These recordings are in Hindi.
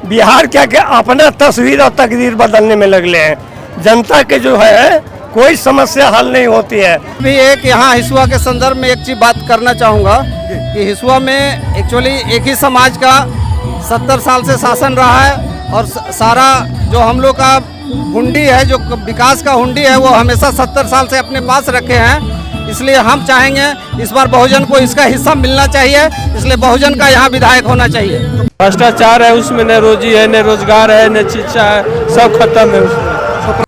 बिहार क्या क्या अपना तस्वीर और तकदीर बदलने में लगले हैं। जनता के जो है कोई समस्या हल नहीं होती है। भी एक यहाँ हिसुआ के संदर्भ में एक चीज बात करना चाहूँगा कि हिसुआ में एक्चुअली एक ही समाज का 70 साल से शासन रहा है और सारा जो हम लोग का हुंडी है, जो विकास का हुंडी है, वो हमेशा 70 साल से अपने पास रखे हैं। इसलिए हम चाहेंगे इस बार बहुजन को इसका हिस्सा मिलना चाहिए, इसलिए बहुजन का यहाँ विधायक होना चाहिए। भ्रष्टाचार है उसमें, न रोजी है, न रोजगार है, न शिक्षा है, सब खत्म है उसमें।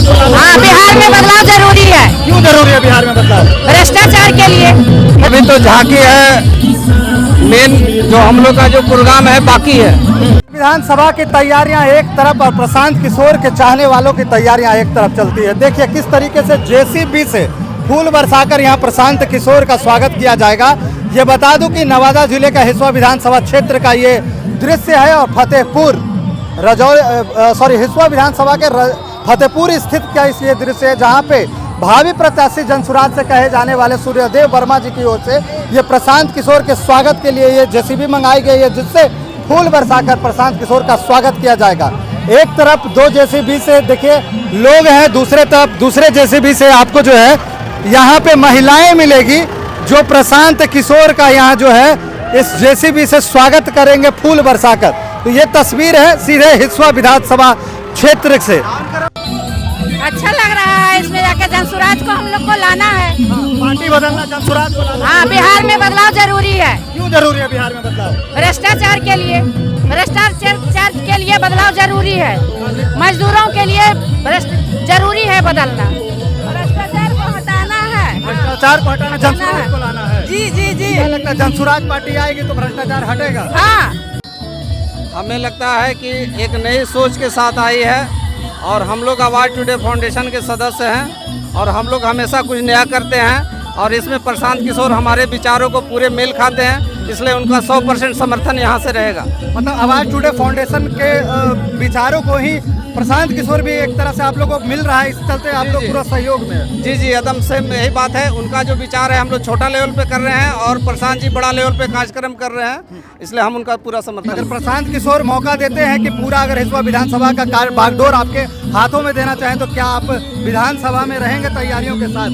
हाँ, बिहार में बदलाव जरूरी है। क्यों जरूरी है बिहार में बदलाव? भ्रष्टाचार के लिए। अभी तो झांकी है, मेन जो हम लोग का जो प्रोग्राम है बाकी है। विधानसभा की तैयारियां एक तरफ और प्रशांत किशोर के चाहने वालों की तैयारियां एक तरफ चलती है। देखिए किस तरीके से जेसीबी से फूल बरसाकर यहां प्रशांत किशोर का स्वागत किया जाएगा। ये बता दूं कि नवादा जिले का हिसुआ विधानसभा क्षेत्र का ये दृश्य है और हिसुआ विधानसभा के फतेहपुर स्थित का ये दृश्य है, जहाँ पे भावी प्रत्याशी जनसुराज से कहे जाने वाले सूर्यदेव वर्मा जी की ओर से ये प्रशांत किशोर के स्वागत के लिए ये जेसीबी मंगाई गई है, जिससे फूल बरसाकर प्रशांत किशोर का स्वागत किया जाएगा। एक तरफ 2 जेसीबी से देखिए लोग हैं, दूसरे तरफ दूसरे जेसीबी से आपको जो है यहाँ पे महिलाएं मिलेगी जो प्रशांत किशोर का यहाँ जो है इस जेसीबी से स्वागत करेंगे फूल बरसाकर। तो ये तस्वीर है सीधे हिसुआ विधानसभा क्षेत्र से। अच्छा लग रहा है, इसमें जाके जनसुराज को हम लोग को लाना है। पार्टी बदलना, जनसुराज को लाना। हाँ, बिहार में बदलाव जरूरी है। क्यों जरूरी है बिहार में बदलाव? भ्रष्टाचार के लिए। भ्रष्टाचार के लिए बदलाव जरूरी है। मजदूरों के लिए जरूरी है बदलना। भ्रष्टाचार को हटाना है। भ्रष्टाचार को हटाना, जनसुराज को लाना है। जी जी जी। क्या लगता है जनसुराज पार्टी आएगी तो भ्रष्टाचार हटेगा? हाँ, हमें लगता है कि एक नई सोच के साथ आई है और हम लोग आवाज टुडे फाउंडेशन के सदस्य हैं और हम लोग हमेशा कुछ नया करते हैं और इसमें प्रशांत किशोर हमारे विचारों को पूरे मेल खाते हैं, इसलिए उनका 100% समर्थन यहाँ से रहेगा। मतलब आवाज टुडे फाउंडेशन के विचारों को ही प्रशांत किशोर भी एक तरह से आप लोगों को मिल रहा है, इस चलते आप लोग पूरा सहयोग में। जी जी, एकदम से यही बात है। उनका जो विचार है हम लोग छोटा लेवल पे कर रहे हैं और प्रशांत जी बड़ा लेवल पे कार्यक्रम कर रहे हैं, इसलिए हम उनका पूरा समर्थन। अगर प्रशांत किशोर मौका देते हैं कि पूरा अगर हिसुआ विधानसभा का कार्य बागडोर आपके हाथों में देना चाहें, तो क्या आप विधानसभा में रहेंगे तैयारियों के साथ?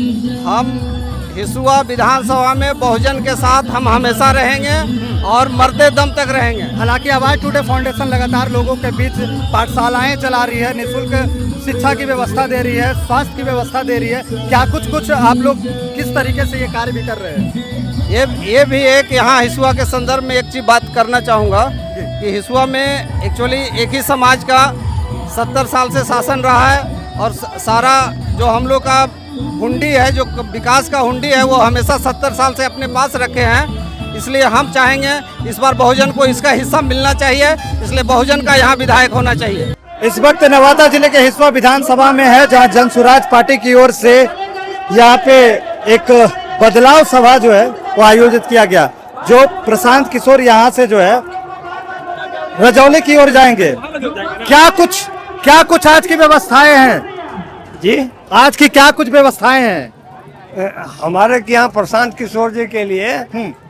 हम हिसुआ विधानसभा में बहुजन के साथ हम हमेशा रहेंगे और मरते दम तक रहेंगे। हालांकि आवाज टुडे फाउंडेशन लगातार लोगों के बीच पाठशालाएं चला रही है, निःशुल्क शिक्षा की व्यवस्था दे रही है, स्वास्थ्य की व्यवस्था दे रही है। क्या कुछ आप लोग किस तरीके से ये कार्य भी कर रहे हैं? ये भी एक यहाँ हिसुआ के संदर्भ में एक चीज बात करना चाहूँगा कि हिसुआ में एक्चुअली एक ही समाज का 70 साल से शासन रहा है और सारा जो हम लोग का हुंडी है, जो विकास का हुंडी है, वो हमेशा 70 साल से अपने पास रखे हैं। इसलिए हम चाहेंगे इस बार बहुजन को इसका हिस्सा मिलना चाहिए, इसलिए बहुजन का यहाँ विधायक होना चाहिए। इस वक्त नवादा जिले के हिसुआ विधानसभा में है, जहां जनसुराज पार्टी की ओर से यहाँ पे एक बदलाव सभा जो है वो आयोजित किया गया। जो प्रशांत किशोर यहाँ से जो है रजौली की ओर जाएंगे। क्या कुछ आज की व्यवस्थाएं हैं जी, आज की क्या कुछ व्यवस्थाएं हैं? हमारे यहाँ प्रशांत किशोर जी के लिए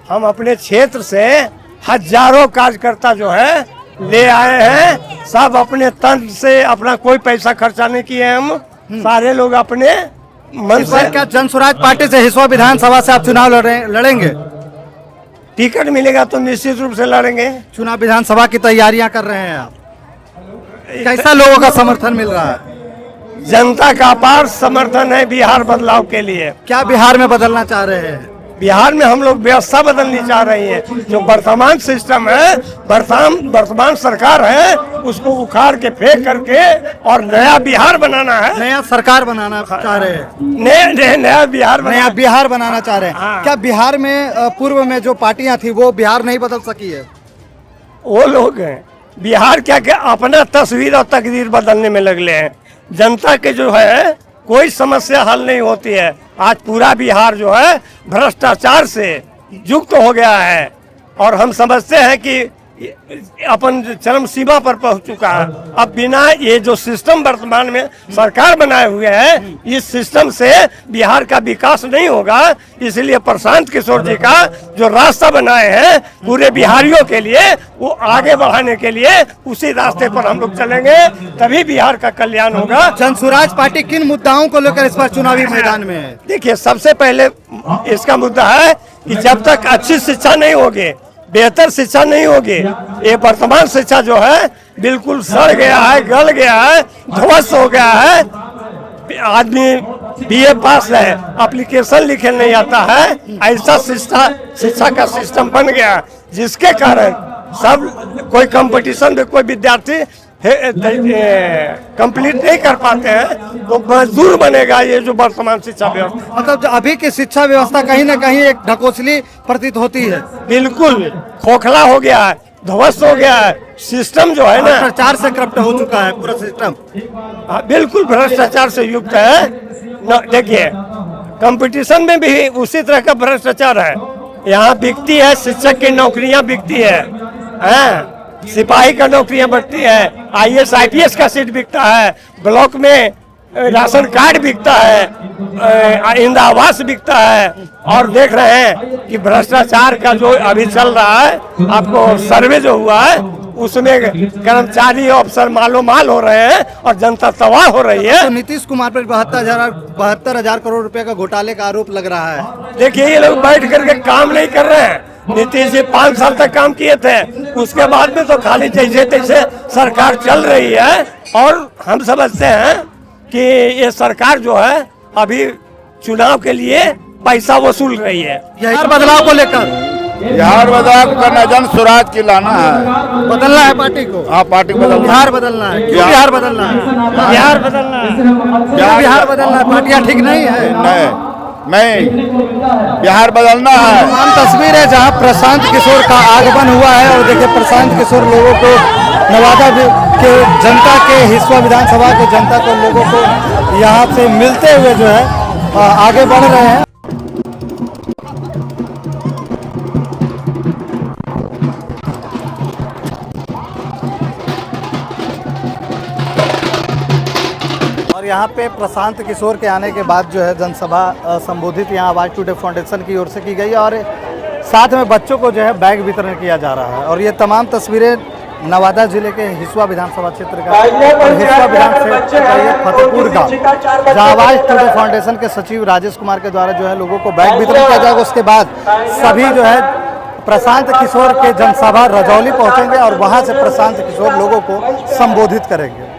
हम अपने क्षेत्र से हजारों कार्यकर्ता जो है ले आए हैं। सब अपने तन से, अपना कोई पैसा खर्चा नहीं किए हम, सारे लोग अपने मन से। क्या जनसुराज पार्टी से हिसुआ विधानसभा से आप चुनाव लड़ेंगे? टिकट मिलेगा तो निश्चित रूप से लड़ेंगे। चुनाव विधानसभा की तैयारियां कर रहे हैं आप, कैसा लोगों का समर्थन मिल रहा है? जनता का अपार समर्थन है बिहार बदलाव के लिए। क्या बिहार में बदलना चाह रहे हैं? बिहार में हम लोग व्यवस्था बदलनी चाह रही है। जो वर्तमान सिस्टम है, वर्तमान सरकार है, उसको उखाड़ के फेंक करके और नया बिहार बनाना है। नया सरकार बनाना चाह रहे हैं? नया बिहार बनाना चाह रहे हैं। हाँ। क्या बिहार में पूर्व में जो पार्टियां थी वो बिहार नहीं बदल सकी है? वो लोग हैं बिहार क्या क्या अपना तस्वीर और तकदीर बदलने में लगले हैं। जनता के जो है कोई समस्या हल नहीं होती है। आज पूरा बिहार जो है भ्रष्टाचार से युक्त हो गया है और हम समझते हैं कि अपन चरम सीमा पर पहुंच चुका है। अब बिना ये जो सिस्टम वर्तमान में सरकार बनाए हुए है, इस सिस्टम से बिहार का विकास नहीं होगा। इसलिए प्रशांत किशोर जी का जो रास्ता बनाए हैं पूरे बिहारियों के लिए, वो आगे बढ़ाने के लिए उसी रास्ते पर हम लोग चलेंगे, तभी बिहार का कल्याण होगा। जनसुराज पार्टी किन मुद्दाओं को लेकर इस बार चुनावी मैदान में है? देखिए, सबसे पहले इसका मुद्दा है कि जब तक अच्छी शिक्षा नहीं होगी, बेहतर शिक्षा नहीं होगी, ये वर्तमान शिक्षा जो है बिल्कुल सड़ गया है, गल गया है, ध्वस्त हो गया है। आदमी बीए पास है, एप्लीकेशन लिखे नहीं आता है, ऐसा शिक्षा का सिस्टम बन गया, जिसके कारण सब कोई कंपटीशन में कोई विद्यार्थी कंप्लीट नहीं कर पाते हैं, तो मजदूर बनेगा ये जो वर्तमान शिक्षा व्यवस्था। मतलब जो अभी की शिक्षा व्यवस्था कहीं ना कहीं एक ढकोसली प्रतीत होती है, बिल्कुल खोखला हो गया है, ध्वस्त हो गया है। सिस्टम जो है ना, भ्रष्टाचार से करप्ट हो चुका है पूरा सिस्टम। बिल्कुल भ्रष्टाचार से युक्त है। देखिए, कंपटीशन में भी उसी तरह का भ्रष्टाचार है। यहाँ बिकती है, शिक्षक की नौकरियां बिकती है, सिपाही का नौकरियां बढ़ती है, IAS IPS का सीट बिकता है, ब्लॉक में राशन कार्ड बिकता है, इंदिरा आवास बिकता है। और देख रहे हैं कि भ्रष्टाचार का जो अभी चल रहा है, आपको सर्वे जो हुआ है उसमें कर्मचारी अफसर मालो माल हो रहे हैं और जनता तबाह हो रही है। तो नीतीश कुमार पर 72,000 करोड़ रुपए का घोटाले का आरोप लग रहा है। देखिए, ये लोग बैठ करके काम नहीं कर रहे हैं। नीतीश जी 5 साल तक काम किए थे, उसके बाद में तो खाली जैसे तैसे सरकार चल रही है। और हम समझते हैं कि ये सरकार जो है अभी चुनाव के लिए पैसा वसूल रही है। बिहार बदलाव को लेकर बिहार बदलाव करना, जन स्वराज की लाना है, बदलना है पार्टी को। हाँ, पार्टी बदलना, बिहार बदलना है। क्यों बिहार बदलना है? बिहार बदलना है, बिहार बदलना है। पार्टियां ठीक नहीं है। नहीं, बिहार बदलना है। तमाम तस्वीर है जहां प्रशांत किशोर का आगमन हुआ है। और देखिए, प्रशांत किशोर लोगों को, नवादा के जनता के, हिस्सा विधानसभा के जनता को, लोगों को यहाँ से मिलते हुए जो है आगे बढ़ रहे हैं। और यहाँ पे प्रशांत किशोर के आने के बाद जो है जनसभा संबोधित यहाँ आवाज टुडे फाउंडेशन की ओर से की गई और साथ में बच्चों को जो है बैग वितरण किया जा रहा है। और ये तमाम तस्वीरें नवादा जिले के हिस्सा विधानसभा क्षेत्र का और हिस्सा विधानसभा क्षेत्र का फतेहपुर गाँव, जहाँ आवाज टुडे फाउंडेशन के सचिव राजेश कुमार के द्वारा जो है लोगों को बैग वितरण किया जाएगा। उसके बाद सभी जो है प्रशांत किशोर के जनसभा रजौली पहुँचेंगे और वहाँ से प्रशांत किशोर लोगों को संबोधित करेंगे।